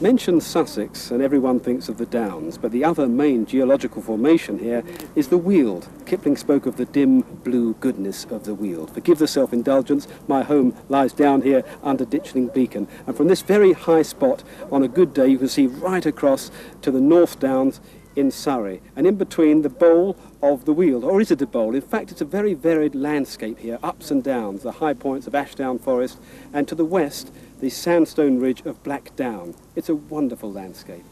Mention Sussex and everyone thinks of the Downs, but the other main geological formation here is the Weald. Kipling spoke of the dim blue goodness of the Weald. Forgive the self-indulgence, my home lies down here under Ditchling Beacon, and from this very high spot, on a good day, you can see right across to the North Downs in Surrey, and in between the bowl of the Weald, or is it a bowl? In fact, it's a very varied landscape here, ups and downs, the high points of Ashdown Forest, and to the west, the sandstone ridge of Black Down. It's a wonderful landscape.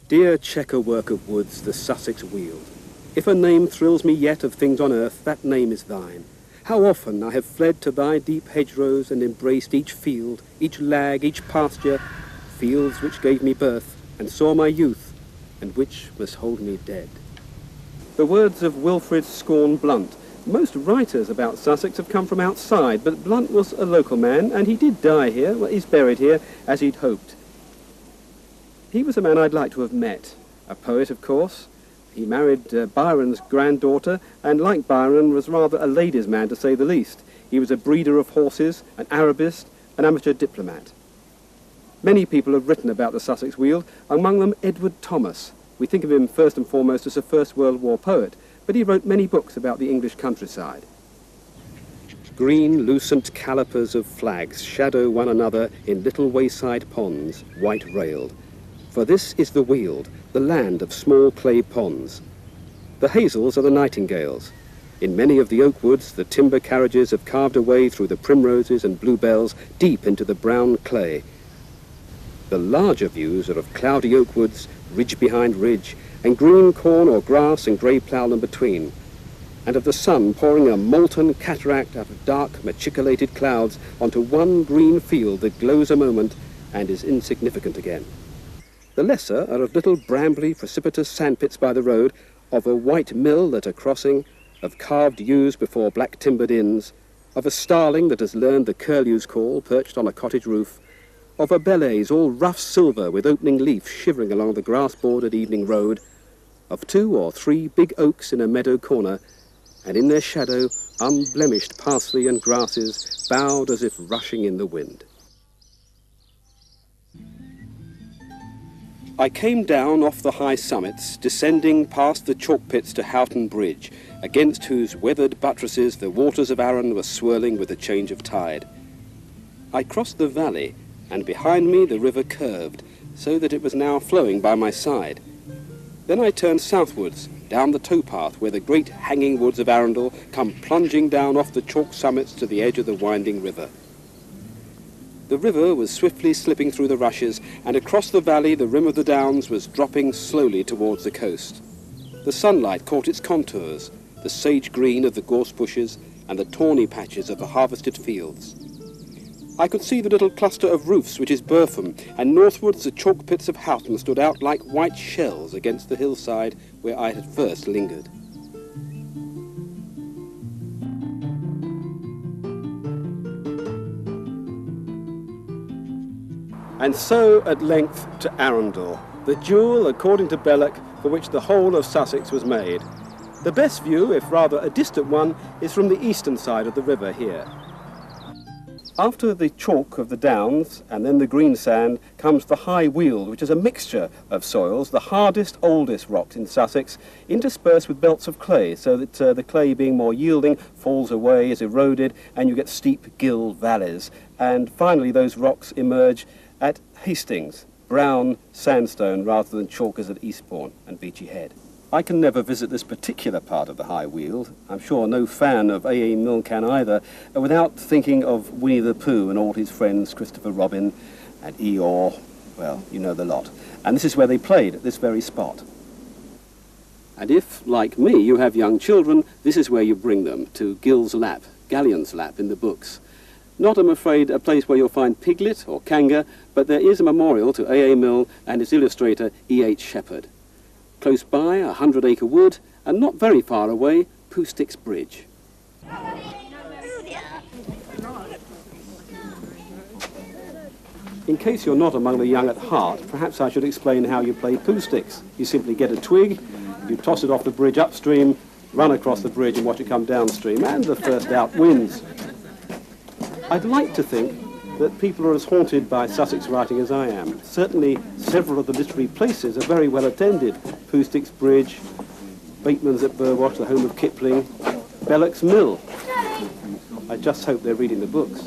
Dear chequer-work of woods, the Sussex Weald, if a name thrills me yet of things on earth, that name is thine. How often I have fled to thy deep hedgerows and embraced each field, each lag, each pasture, fields which gave me birth, and saw my youth, and which must hold me dead. The words of Wilfrid Scorn Blunt. Most writers about Sussex have come from outside, but Blunt was a local man, and he did die here, well, he's buried here, as he'd hoped. He was a man I'd like to have met. A poet, of course. He married Byron's granddaughter, and like Byron, was rather a ladies' man, to say the least. He was a breeder of horses, an Arabist, an amateur diplomat. Many people have written about the Sussex Weald, among them Edward Thomas. We think of him first and foremost as a First World War poet, but he wrote many books about the English countryside. Green, lucent calipers of flags shadow one another in little wayside ponds, white-railed. For this is the Weald, the land of small clay ponds. The hazels are the nightingales. In many of the oak woods, the timber carriages have carved a way through the primroses and bluebells deep into the brown clay. The larger views are of cloudy oak woods, ridge behind ridge, and green corn or grass and grey ploughland between, and of the sun pouring a molten cataract out of dark, machicolated clouds onto one green field that glows a moment and is insignificant again. The lesser are of little brambly, precipitous sandpits by the road, of a white mill at a crossing, of carved yews before black-timbered inns, of a starling that has learned the curlew's call perched on a cottage roof, of a belays all rough silver with opening leaf shivering along the grass-bordered evening road, of 2 or 3 big oaks in a meadow corner, and in their shadow unblemished parsley and grasses bowed as if rushing in the wind. I came down off the high summits, descending past the chalk pits to Houghton Bridge, against whose weathered buttresses the waters of Arun were swirling with the change of tide. I crossed the valley, and behind me the river curved, so that it was now flowing by my side. Then I turned southwards, down the towpath where the great hanging woods of Arundel come plunging down off the chalk summits to the edge of the winding river. The river was swiftly slipping through the rushes, and across the valley the rim of the downs was dropping slowly towards the coast. The sunlight caught its contours, the sage green of the gorse bushes and the tawny patches of the harvested fields. I could see the little cluster of roofs which is Burpham, and northwards the chalk pits of Houghton stood out like white shells against the hillside where I had first lingered. And so at length to Arundel, the jewel, according to Belloc, for which the whole of Sussex was made. The best view, if rather a distant one, is from the eastern side of the river here. After the chalk of the downs and then the green sand comes the high Weald, which is a mixture of soils, the hardest, oldest rocks in Sussex, interspersed with belts of clay, so that the clay being more yielding falls away, is eroded, and you get steep gill valleys. And finally those rocks emerge at Hastings, brown sandstone rather than chalk as at Eastbourne and Beachy Head. I can never visit this particular part of the High Weald. I'm sure no fan of A.A. Milne can either, without thinking of Winnie the Pooh and all his friends, Christopher Robin and Eeyore. Well, you know the lot. And this is where they played, at this very spot. And if, like me, you have young children, this is where you bring them, to Gill's Lap, Galleon's Lap in the books. Not, I'm afraid, a place where you'll find Piglet or Kanga, but there is a memorial to A.A. Milne and his illustrator E.H. Shepherd. Close by, 100-acre wood, and not very far away, Poostick's Bridge. In case you're not among the young at heart, perhaps I should explain how you play Poosticks. You simply get a twig, you toss it off the bridge upstream, run across the bridge and watch it come downstream, and the first out wins. I'd like to think that people are as haunted by Sussex writing as I am. Certainly several of the literary places are very well attended. Postick's Bridge, Bateman's at Burwash, the home of Kipling, Belloc's Mill. I just hope they're reading the books.